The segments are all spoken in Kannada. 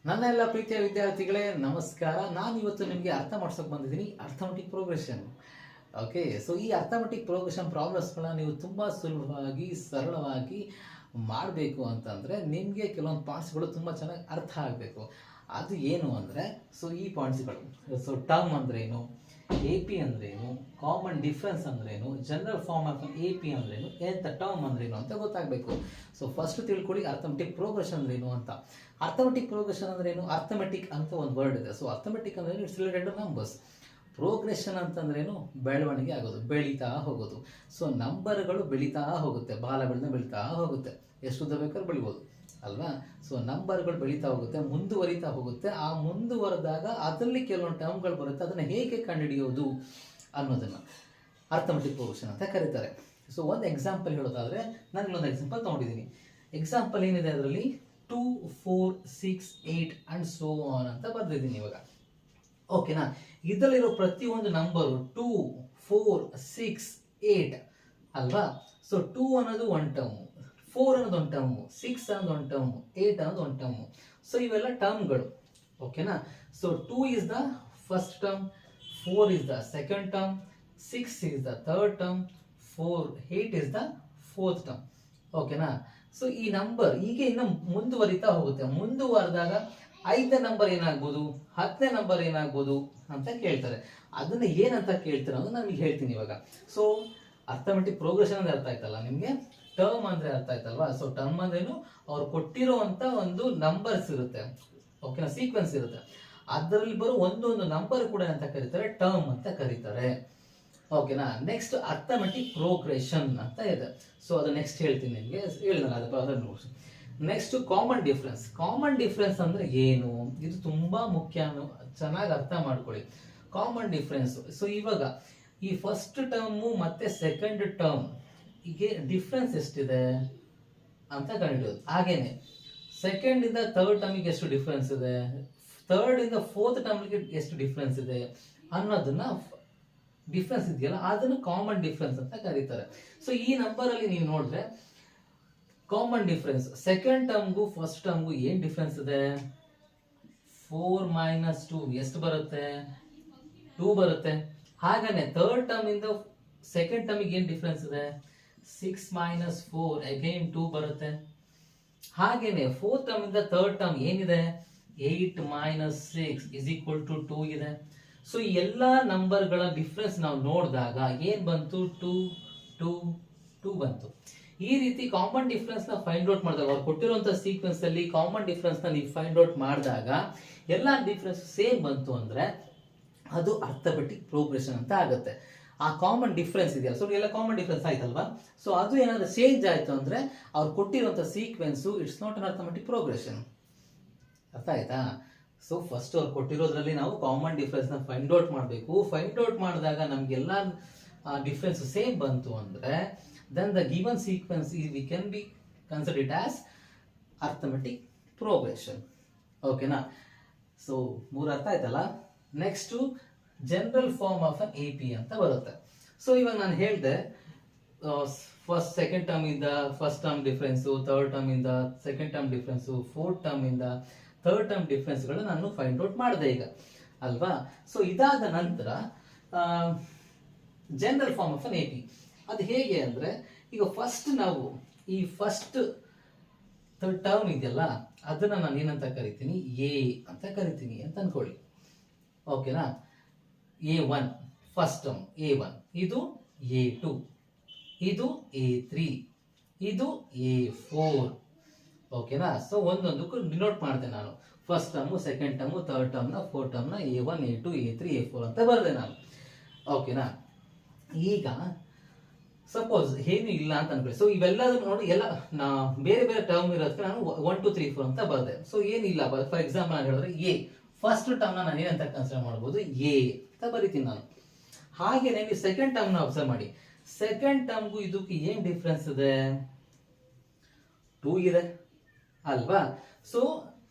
ನನ್ನ ಎಲ್ಲ ಪ್ರೀತಿಯ ವಿದ್ಯಾರ್ಥಿಗಳೇ ನಮಸ್ಕಾರ. ನಾನು ಇವತ್ತು ನಿಮಗೆ ಅರ್ಥ ಮಾಡ್ಸೋಕೆ ಬಂದಿದ್ದೀನಿ ಅರ್ಥಮೆಟಿಕ್ ಪ್ರೋಗ್ರೆಷನ್. ಓಕೆ, ಸೊ ಈ ಅರ್ಥಮೆಟಿಕ್ ಪ್ರೋಗ್ರೆಷನ್ ಪ್ರಾಬ್ಲಮ್ಸ್ಗಳನ್ನ ನೀವು ತುಂಬ ಸುಲಭವಾಗಿ ಸರಳವಾಗಿ ಮಾಡಬೇಕು ಅಂತಂದರೆ ನಿಮಗೆ ಕೆಲವೊಂದು ಪಾಯಿಂಟ್ಸ್ಗಳು ತುಂಬ ಚೆನ್ನಾಗಿ ಅರ್ಥ ಆಗಬೇಕು. ಅದು ಏನು ಅಂದರೆ, ಸೊ ಈ ಪಾಯಿಂಟ್ಸ್ಗಳು, ಸೊ ಟರ್ಮ್ ಅಂದ್ರೇನು, ಎ ಪಿ ಅಂದ್ರೇನು, ಕಾಮನ್ ಡಿಫ್ರೆನ್ಸ್ ಅಂದ್ರೇನು, general form of A P ಅಂದ್ರೇನು, ಎಂತ ಟರ್ಮ್ ಅಂದ್ರೇನು ಅಂತ ಗೊತ್ತಾಗಬೇಕು. ಸೊ ಫಸ್ಟ್ ತಿಳ್ಕೊಳ್ಳಿ ಅರ್ಥಮೆಟಿಕ್ ಪ್ರೋಗ್ರೆಷನ್ ಅಂದ್ರೇನು ಅಂತ. ಅರ್ಥಮೆಟಿಕ್ ಪ್ರೋಗ್ರೆಷನ್ ಅಂದ್ರೇನು? ಅರ್ಥಮೆಟಿಕ್ ಅಂತ ಒಂದು ವರ್ಡ್ ಇದೆ. ಸೊ ಅರ್ಥಮೆಟಿಕ್ ಅಂದ್ರೆ it's related two numbers. Progression ಅಂತಂದ್ರೇನು? ಬೆಳವಣಿಗೆ ಆಗೋದು, ಬೆಳೀತಾ ಹೋಗೋದು. ಸೊ ನಂಬರ್ಗಳು ಬೆಳೀತಾ ಹೋಗುತ್ತೆ, ಬಾಲ ಬೆಳೀತಾ ಹೋಗುತ್ತೆ, ಎಷ್ಟು ಉದ್ದ ಬೇಕಾದ್ರೂ ಬೆಳಿಬೋದು ಅಲ್ವಾ? ಸೊ ನಂಬರ್ಗಳು ಬೆಳೀತಾ ಹೋಗುತ್ತೆ, ಮುಂದುವರಿತಾ ಹೋಗುತ್ತೆ. ಆ ಮುಂದುವರೆದಾಗ ಅದರಲ್ಲಿ ಕೆಲವೊಂದು ಟರ್ಮ್ಗಳು ಬರುತ್ತೆ, ಅದನ್ನು ಹೇಗೆ ಕಂಡುಹಿಡಿಯೋದು ಅನ್ನೋದನ್ನು ಅರ್ಥಮೆಟಿಕ್ ಪ್ರೋಗ್ರೆಷನ್ ಅಂತ ಕರೀತಾರೆ. ಸೊ ಒಂದು ಎಕ್ಸಾಂಪಲ್ ಹೇಳೋದಾದ್ರೆ, ನಾನು ಇಲ್ಲೊಂದು ಎಕ್ಸಾಂಪಲ್ ತೊಗೊಂಡಿದ್ದೀನಿ. ಎಕ್ಸಾಂಪಲ್ ಏನಿದೆ ಅದರಲ್ಲಿ 2, 4, 6, 8 ಅಂಡ್ ಸೋ ಆನ್ ಅಂತ ಬರ್ದಿದ್ದೀನಿ ಇವಾಗ. ಓಕೆನಾ? ಇದರಲ್ಲಿರೋ ಪ್ರತಿಯೊಂದು ನಂಬರು 2, 4, 6, 8 ಅಲ್ವಾ? ಸೊ 2 ಅನ್ನೋದು ಒನ್ ಟರ್ಮು, 4 ಅನ್ನೋದು ಒಂದು ಟರ್ಮು, 6 ಅನ್ನೋದು ಒಂದು ಟರ್ಮು, 8 ಅನ್ನೋದು ಒಂದು ಟರ್ಮು. ಸೊ ಇವೆಲ್ಲ ಟರ್ಮ್ಗಳು. ಓಕೆನಾ? So 2 is the first term, 4 is the second term, 6 is the third term, 8 is the fourth term. ಓಕೆನಾ? ಸೊ ಈ ನಂಬರ್ ಹೀಗೆ ಇನ್ನು ಮುಂದುವರಿತಾ ಹೋಗುತ್ತೆ. ಮುಂದುವರೆದಾಗ 5ನೇ ನಂಬರ್ ಏನಾಗ್ಬೋದು, 10ನೇ ನಂಬರ್ ಏನಾಗ್ಬೋದು ಅಂತ ಕೇಳ್ತಾರೆ. ಅದನ್ನ ಏನಂತ ಕೇಳ್ತಾರೆ ಅನ್ನೋದು ನಾನು ಹೇಳ್ತೀನಿ ಇವಾಗ. ಸೊ ಅರ್ಥಮೆಟಿಕ್ ಪ್ರೋಗ್ರೆಷನ್ ಅಂದ್ರೆ ಅರ್ಥ ಆಯ್ತಲ್ಲ ನಿಮ್ಗೆ, ಟರ್ಮ್ ಅಂದ್ರೆ ಅರ್ಥ ಆಯ್ತಲ್ವಾ? ಸೊ ಟರ್ಮ್ ಅಂದ್ರೇನು? ಅವ್ರು ಕೊಟ್ಟಿರುವಂತ ಒಂದು ನಂಬರ್ಸ್ ಇರುತ್ತೆ, ಓಕೆನಾ, ಸೀಕ್ವೆನ್ಸ್ ಇರುತ್ತೆ. ಅದರಲ್ಲಿ ಬರೋ ಒಂದೊಂದು ನಂಬರ್ ಕೂಡ ಅಂತ ಕರೀತಾರೆ, ಟರ್ಮ್ ಅಂತ ಕರೀತಾರೆ. ಓಕೆನಾ? ನೆಕ್ಸ್ಟ್ ಅರ್ಥಮೆಟಿಕ್ ಪ್ರೋಗ್ರೆಷನ್ ಅಂತ ಇದೆ. ಸೊ ಅದು ನೆಕ್ಸ್ಟ್ ಹೇಳ್ತೀನಿ ನಿಮಗೆ, ಹೇಳಿದಲ್ಲ ಅದು. Next common difference. Common difference ಅಂದ್ರೆ ಏನು? ಇದು ತುಂಬಾ ಮುಖ್ಯ, ಚೆನ್ನಾಗಿ ಅರ್ಥ ಮಾಡ್ಕೊಳ್ಳಿ. ಕಾಮನ್ ಡಿಫ್ರೆನ್ಸ್, ಸೊ ಇವಾಗ ಈ ಫಸ್ಟ್ ಟರ್ಮು ಮತ್ತೆ ಸೆಕೆಂಡ್ ಟರ್ಮ್ ಹೀಗೆ ಡಿಫ್ರೆನ್ಸ್ ಎಷ್ಟಿದೆ ಅಂತ ಕಂಡುಹಿಡಿಯೋದು. ಹಾಗೇನೆ ಸೆಕೆಂಡ್ ಇಂದ ಥರ್ಡ್ ಟರ್ಮಿಗೆ ಎಷ್ಟು ಡಿಫ್ರೆನ್ಸ್ ಇದೆ, ಥರ್ಡ್ ಇಂದ ಫೋರ್ತ್ ಟರ್ಮ್ಗೆ ಎಷ್ಟು ಡಿಫ್ರೆನ್ಸ್ ಇದೆ ಅನ್ನೋದನ್ನ, ಡಿಫ್ರೆನ್ಸ್ ಇದೆಯಲ್ಲ ಅದನ್ನು ಕಾಮನ್ ಡಿಫ್ರೆನ್ಸ್ ಅಂತ ಕರೀತಾರೆ. ಸೊ ಈ ನಂಬರ್ ಅಲ್ಲಿ ನೀವು ನೋಡಿದ್ರೆ ಕಾಮನ್ ಡಿಫ್ರೆನ್ಸ್, ಸೆಕೆಂಡ್ ಟರ್ಮ್ಗೂ ಫಸ್ಟ್ ಟರ್ಮ್ಗೂ ಏನ್ ಡಿಫ್ರೆನ್ಸ್ ಇದೆ? 4 - 2 ಎಷ್ಟು ಬರುತ್ತೆ? 2 ಬರುತ್ತೆ. ಹಾಗೇನೆ ಥರ್ಡ್ ಟರ್ಮ್ ಇಂದ ಸೆಕೆಂಡ್ ಟರ್ಮಿಗೆ ಏನ್ ಡಿಫ್ರೆನ್ಸ್ ಇದೆ? 6 - 4 ಅಗೈನ್ 2 ಬರುತ್ತೆ. ಹಾಗೇನೆ ಫೋರ್ತ್ ಟರ್ಮ್ ಇಂದ ಥರ್ಡ್ ಟರ್ಮ್ ಏನಿದೆ? 8 - 6 = 2 ಇದೆ. ಸೊ ಈ ಎಲ್ಲಾ ನಂಬರ್ಗಳ ಡಿಫ್ರೆನ್ಸ್ ನಾವು ನೋಡಿದಾಗ ಏನ್ ಬಂತು? 2, 2, 2 ಬಂತು. ಈ ರೀತಿ ಕಾಮನ್ ಡಿಫ್ರೆನ್ಸ್ ನ ಫೈಂಡ್ ಔಟ್ ಮಾಡಿದಾಗ, ಅವ್ರು ಕೊಟ್ಟಿರುವಂತ ಸೀಕ್ವೆನ್ಸ್ ಅಲ್ಲಿ ಕಾಮನ್ ಡಿಫ್ರೆನ್ಸ್ ನ ನೀವು ಫೈಂಡ್ ಔಟ್ ಮಾಡಿದಾಗ ಎಲ್ಲಾ ಡಿಫ್ರೆನ್ಸ್ ಸೇಮ್ ಬಂತು ಅಂದ್ರೆ ಅದು ಅರ್ಥಮೆಟಿಕ್ ಪ್ರೋಗ್ರೆಷನ್ ಅಂತ ಆಗುತ್ತೆ. ಆ ಕಾಮನ್ ಡಿಫ್ರೆನ್ಸ್ ಇದೆಯಲ್ಲ, ಸೊ ಎಲ್ಲ ಕಾಮನ್ ಡಿಫ್ರೆನ್ಸ್ ಆಯ್ತಲ್ವಾ? ಸೊ ಅದು ಏನಾದ್ರು ಚೇಂಜ್ ಆಯ್ತು ಅಂದ್ರೆ ಅವ್ರು ಕೊಟ್ಟಿರುವಂತ sequence it's not an arithmetic progression. ಅರ್ಥ ಆಯ್ತಾ? ಸೊ ಫಸ್ಟ್ ಅವ್ರು ಕೊಟ್ಟಿರೋದ್ರಲ್ಲಿ ನಾವು ಕಾಮನ್ ಡಿಫ್ರೆನ್ಸ್ ನ ಫೈಂಡ್ ಔಟ್ ಮಾಡಬೇಕು. ಫೈಂಡ್ ಔಟ್ ಮಾಡಿದಾಗ ನಮ್ಗೆಲ್ಲ ಡಿಫ್ರೆನ್ಸ್ ಸೇಮ್ ಬಂತು ಅಂದ್ರೆ then the given sequence we can be consider it as arithmetic progression. ಓಕೆನಾ? ಸೊ ಮೂರು ಅರ್ಥ ಆಯ್ತಲ್ಲ. Next general form of an A P ಅಂತ ಬರುತ್ತೆ. ಸೊ ಇವಾಗ ನಾನು ಹೇಳಿದೆ ಫಸ್ಟ್ ಸೆಕೆಂಡ್ ಟರ್ಮ್ ಇಂದ first term difference, third term ಇಂದ second term difference, fourth term ಇಂದ ಥರ್ಡ್ ಟರ್ಮ್ ಡಿಫ್ರೆನ್ಸ್ ಗಳು ನಾನು ಫೈಂಡ್ ಔಟ್ ಮಾಡಿದೆ ಈಗ ಅಲ್ವಾ? ಸೊ ಇದಾದ ನಂತರ general form of an A P ಅದು ಹೇಗೆ ಅಂದ್ರೆ, ಈಗ ಫಸ್ಟ್ ನಾವು ಈ ಫಸ್ಟ್ ಟರ್ಮ್ ಇದೆಯಲ್ಲ ಅದನ್ನ ನಾನು ಏನಂತ ಕರಿತೀನಿ? ಎ ಅಂತ ಕರಿತೀನಿ ಅಂತ ಅನ್ಕೊಳ್ಳಿ. ಓಕೆನಾ? A1 ಫಸ್ಟ್ ಟರ್ಮ್ A1, ಇದು A2, ಇದು A3, ಇದು A4. ಓಕೆನಾ? ಸೊ ಒಂದೊಂದಕ್ಕೂ ಡಿನೋಟ್ ಮಾಡಿದೆ ನಾನು. First term, second term, third ಟರ್ಮ್ನ, ಫೋರ್ತ್ ಟರ್ಮ್ನ A1, A2, A3, A4 ಅಂತ ಬರೆದೆ ನಾನು. ಓಕೆನಾ? ಈಗ ಸಪೋಸ್ ಏನು ಇಲ್ಲ ಅಂತ ಅನ್ಕೊಳ್ಳಿ. ಸೊ ಇವೆಲ್ಲದನ್ನು ನೋಡಿ, ಎಲ್ಲ ಬೇರೆ ಬೇರೆ ಟರ್ಮ್ ಇರೋದಕ್ಕೆ ನಾನು 1, 2, 3, 4 ಅಂತ ಬರ್ದೆ. ಸೊ ಏನಿಲ್ಲ, ಫಾರ್ ಎಕ್ಸಾಂಪಲ್ ನಾನು ಹೇಳಿದ್ರೆ ಎ ಫಸ್ಟ್ ಟರ್ಮ್ ನಾನು ಏನಂತ ಕನ್ಸಿಡರ್ ಮಾಡಬಹುದು? ಎ ಅಂತ ಬರಿತೀನಿ ನಾನು. ಹಾಗೇನೆ ನೀವು ಸೆಕೆಂಡ್ ಟರ್ಮ್ ನ ಅಬ್ಸರ್ವ್ ಮಾಡಿ. ಸೆಕೆಂಡ್ ಟರ್ಮ್ಗೂ ಇದಕ್ಕೆ ಏನ್ ಡಿಫ್ರೆನ್ಸ್ ಇದೆ? 2 ಇದೆ ಅಲ್ವಾ? ಸೊ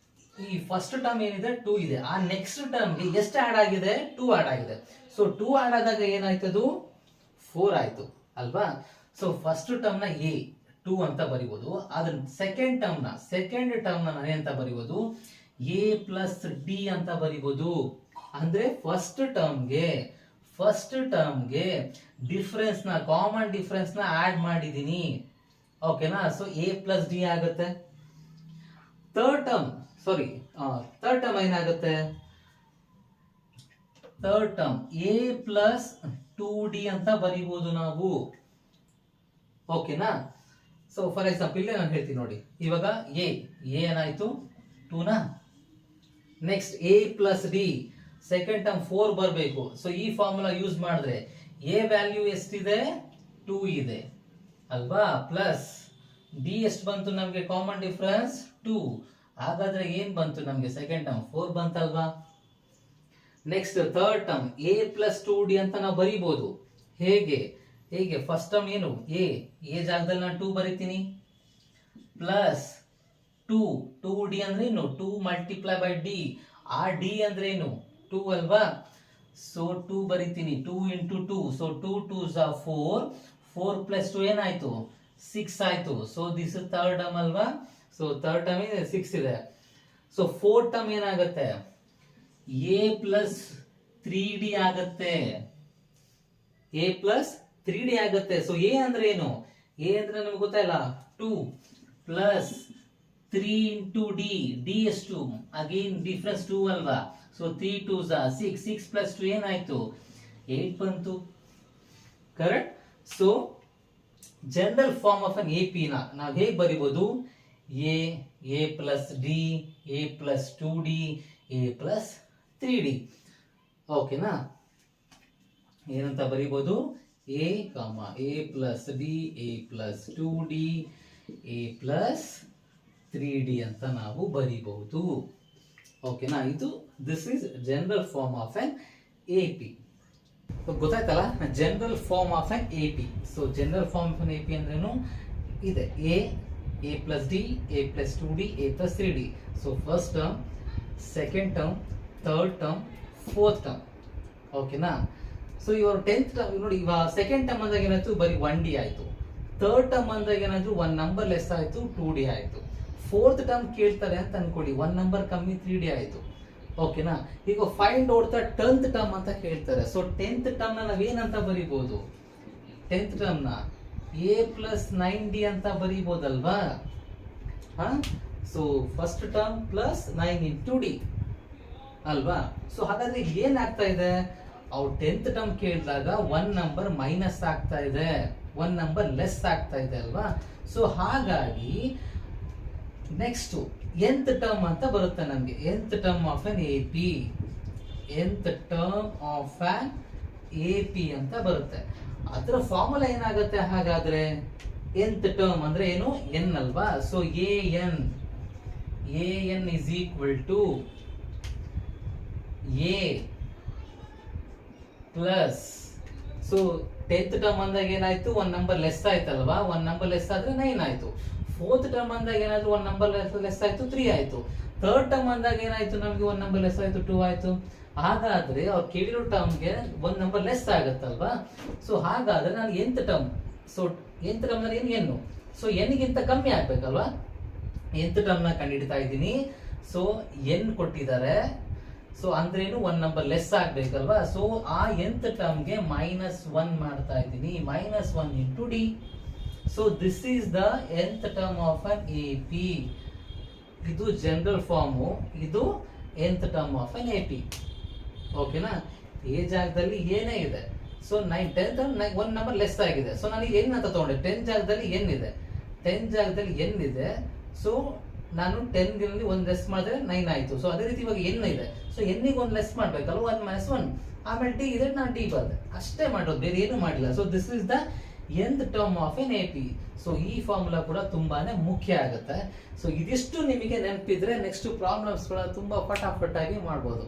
ಈ ಫಸ್ಟ್ ಟರ್ಮ್ ಏನಿದೆ 2 ಇದೆ. ಆ ನೆಕ್ಸ್ಟ್ ಟರ್ಮ್ಗೆ ಎಷ್ಟು ಆಡ್ ಆಗಿದೆ? 2 ಆಡ್ ಆಗಿದೆ. ಸೊ 2 ಆಡ್ ಆದಾಗ ಏನಾಯ್ತದು? 4 ಆಯ್ತು ಅಲ್ವಾ? ಸೊ ಫಸ್ಟ್ ಟರ್ಮ್ ನ A2 ಅಂತ ಬರಿಬಹುದು. ಆದ್ರೆ ಸೆಕೆಂಡ್ ಟರ್ಮ್ ನ ನಾನು ಏನಂತ ಬರಿಬಹುದು? ಎ ಪ್ಲಸ್ ಡಿ ಅಂತ ಬರಿಬೋದು. ಅಂದ್ರೆ ಫಸ್ಟ್ ಟರ್ಮ್ಗೆ ಡಿಫರೆನ್ಸ್ ನ ಕಾಮನ್ ಡಿಫರೆನ್ಸ್ ನ ಆಡ್ ಮಾಡಿದೀನಿ. ಓಕೆನಾ? ಸೊ ಎ ಪ್ಲಸ್ ಡಿ ಆಗುತ್ತೆ. ಥರ್ಡ್ ಟರ್ಮ್ ಏನಾಗುತ್ತೆ? Third term A plus 2d ಅಂತ ಬರಿಬಹುದು ನಾವು. ಓಕೆನಾ? ಸೊ ಫಾರ್ ಎಕ್ಸಾಂಪಲ್ ಇಲ್ಲೇ ನಾನು ಹೇಳ್ತೀನಿ ನೋಡಿ. ಇವಾಗ ಎ ಏನಾಯ್ತು 2 ನಾ. Next A plus D second term 4 ಬರಬೇಕು. ಸೊ ಈ ಫಾರ್ಮುಲಾ ಯೂಸ್ ಮಾಡಿದ್ರೆ ಎ ವ್ಯಾಲ್ಯೂ ಎಷ್ಟಿದೆ? 2 ಇದೆ ಅಲ್ವಾ? ಪ್ಲಸ್ ಡಿ ಎಷ್ಟು ಬಂತು ನಮಗೆ? Common difference 2. ಹಾಗಾದ್ರೆ ಏನ್ ಬಂತು ನಮಗೆ? ಸೆಕೆಂಡ್ ಟರ್ಮ್ 4 ಬಂತಲ್ವಾ? Next third term A plus 2d ಅಂತ ನಾವು ಬರೀಬಹುದು. ಹೇಗೆ? ಫಸ್ಟ್ ಟರ್ಮ್ ಏನು? ಎ ಜಾಗದಲ್ಲಿ ನಾನು 2 ಬರೀತೀನಿ. ಪ್ಲಸ್ 2d ಅಂದ್ರೆ ಏನು? 2 ಮಲ್ಟಿಪ್ಲೈ ಬೈ ಡಿ. ಆ ಡಿ ಅಂದ್ರೆ ಏನು? 2 ಅಲ್ವಾ? ಸೊ 2 ಬರೀತೀನಿ. 2 into 2. So 2 2s are 4. 4 plus 2 ಏನಾಯ್ತು? 6 ಆಯ್ತು. So this is third term ಅಲ್ವಾ? ಸೊ ಥರ್ಡ್ ಟರ್ಮ್ ಇದೆ 6 ಇದೆ. ಸೊ ಫೋರ್ತ್ ಟರ್ಮ್ ಏನಾಗುತ್ತೆ? ಎ ಪ್ಲಸ್ 3d ಆಗುತ್ತೆ. ಎ ಪ್ಲಸ್ 3d ಆಗುತ್ತೆ. ಸೊ ಎ ಅಂದ್ರೆ ಏನು? ಎ ಅಂದ್ರೆ ನಮ್ಗೆ ಗೊತ್ತಾಯಿಲ್ಲ. 2 ಪ್ಲಸ್ 3 ಇಂಟು ಡಿ. ಡಿ ಎಷ್ಟು? ಅಗೇನ್ ಡಿಫರೆನ್ಸ್ 2 ಅಲ್ವಾ? So 3 2s are 6. 6 ಪ್ಲಸ್ 2 ಏನಾಯ್ತು? 8 ಬಂತು. Correct? So general form of an AP ನ ನಾವು ಹೇಗೆ ಬರಿಬಹುದು? A plus D, A plus 2d, A plus 3d. ಓಕೆನಾ? ಏನಂತ ಬರಿಬಹುದು? A plus D, A plus 2d, A plus 3d ಅಂತ ನಾವು ಬರಿಬಹುದು. ಓಕೆನಾ? This is general form of an AP. ಗೊತ್ತಾಯ್ತಲ್ಲ? General form of an AP. So general form of an AP ಅಂದ್ರೇನು? ಇದೆ A plus D, A plus 2d, A plus 3d. So first term, second term, third term, fourth term. ಓಕೆನಾ? ಸೊ ಇವರು 10th ಟರ್ಮ್ ನೋಡಿ. ಇವಾಗ ಸೆಕೆಂಡ್ ಟರ್ಮ್ ಅಂದಾಗ ಏನಾಯ್ತು? ಬರೀ 1d ಆಯ್ತು. ಥರ್ಡ್ ಟರ್ಮ್ ಅಂದಾಗ ಏನಾದ್ರು 1 ನಂಬರ್ ಲೆಸ್ ಆಯ್ತು, 2d ಆಯ್ತು. ಫೋರ್ತ್ ಟರ್ಮ್ ಕೇಳ್ತಾರೆ ಅಂತ ಅನ್ಕೊಳ್ಳಿ, 1 ನಂಬರ್ ಕಮ್ಮಿ, 3d ಆಯ್ತು. ಓಕೆನಾ? ಈಗ find out the 10th term ಅಂತ ಹೇಳ್ತಾರೆ. ಸೊ 10th ಟರ್ಮ್ ನ ನಾವೇನಂತ ಬರೀಬಹುದು? 10th ಟರ್ಮ್ ನ ಎ ಪ್ಲಸ್ 9d ಅಂತ ಬರೀಬಹುದಲ್ವಾ? So first term plus 9 into D ಅಲ್ವಾ? ಸೊ ಹಾಗಾದ್ರೆ ಏನಾಗ್ತಾ ಇದೆ? ಅವ್ರು 10th ಟರ್ಮ್ ಕೇಳಿದಾಗ 1 ನಂಬರ್ ಮೈನಸ್ ಆಗ್ತಾ ಇದೆ, 1 ನಂಬರ್ ಲೆಸ್ ಆಗ್ತಾ ಇದೆ ಅಲ್ವಾ? ಸೊ ಹಾಗಾಗಿ ನೆಕ್ಸ್ಟ್ nth ಟರ್ಮ್ ಅಂತ ಬರುತ್ತೆ ನಮಗೆ. nth term of an AP, nth term of an AP ಅಂತ ಬರುತ್ತೆ. ಅದರ ಫಾರ್ಮುಲಾ ಏನಾಗುತ್ತೆ ಹಾಗಾದ್ರೆ? nth ಟರ್ಮ್ ಅಂದ್ರೆ ಏನು? n ಅಲ್ವಾ? So an is equal to a plus. So 10th term ಅಂದಾಗ ಏನಾಯ್ತು? 1 ನಂಬರ್ ಲೆಸ್ ಆಯ್ತಲ್ವಾ? 1 ನಂಬರ್ ಲೆಸ್ ಆದ್ರೆ 9 ಆಯ್ತು. ಫೋರ್ತ್ ಟರ್ಮ್ ಅಂದಾಗ ಏನಾದ್ರು 1 ನಂಬರ್ ಲೆಸ್ ಆಯ್ತು, 3 ಆಯ್ತು. ಥರ್ಡ್ ಟರ್ಮ್ ಅಂದಾಗ ಏನಾಯ್ತು? ನಮಗೆ 1 ನಂಬರ್ ಲೆಸ್ ಆಯ್ತು, 2 ಆಯ್ತು. ಹಾಗಾದ್ರೆ ಅವ್ರು ಕೇಳಿರೋ ಟರ್ಮ್ಗೆ 1 ನಂಬರ್ ಲೆಸ್ ಆಗುತ್ತಲ್ವಾ? ಸೊ ಹಾಗಾದ್ರೆ ನಾನು nth term, so nth term ಅಂದ್ರೆ ಏನು? ಸೊ n ಗಿಂತ ಕಮ್ಮಿ ಆಗ್ಬೇಕಲ್ವಾ? nth ಟರ್ಮ್ ನ ಕಂಡುಹಿಡಿತಾ ಇದ್ದೀನಿ. ಸೊ n ಕೊಟ್ಟಿದ್ದಾರೆ. ಸೊ ಅಂದ್ರೇನು? 1 ನಂಬರ್ ಲೆಸ್ ಆಗ್ಬೇಕಲ್ವಾ? ಸೊ ಆ nth ಟರ್ಮ್ಗೆ -1 ಮಾಡ್ತಾ ಇದ್ದೀನಿ. -1 into D. So this is the nth term of an AP. ಇದು ಜನರಲ್ ಫಾರ್ಮು, ಇದು nth term of an AP. ಓಕೆನಾ? ಎ ಜಾಗದಲ್ಲಿ ಏನೇ ಇದೆ. ಸೊ 10th 1 ನಂಬರ್ ಲೆಸ್ ಆಗಿದೆ. ಸೊ ನಾನು n ಅಂತ ತಗೊಂಡೆ. 10 ಜಾಗದಲ್ಲಿ n ಇದೆ. 10 ಜಾಗದಲ್ಲಿ n ಇದೆ. ಸೊ ನಾನು 10 ಗಳಲ್ಲಿ 1 ಲೆಸ್ ಮಾಡಿದ್ರೆ 9 ಆಯ್ತು. ಸೊ ಅದೇ ರೀತಿ ಇವಾಗ n ಇದೆ. ಸೊ n ಗೆ 1 ಲೆಸ್ ಮಾಡ್ಬೇಕಲ್ಲ, 1 - 1. ಆಮೇಲೆ ಡಿ ಇದೆ, ನಾನು ಡಿ ಬರ್ದೆ. ಅಷ್ಟೇ ಮಾಡೋದು, ಬೇರೆ ಏನು ಮಾಡಿಲ್ಲ. So this is the nth term of an AP. So ಈ ಫಾರ್ಮುಲಾ ಕೂಡ ತುಂಬಾನೇ ಮುಖ್ಯ ಆಗುತ್ತೆ. ಸೊ ಇದಿಷ್ಟು ನಿಮಗೆ ನೆನಪಿದ್ರೆ ನೆಕ್ಸ್ಟ್ ಪ್ರಾಬ್ಲಮ್ಸ್ ಗಳ ತುಂಬಾ ಫಟಾಫಟ್ ಆಗಿ ಮಾಡ್ಬೋದು.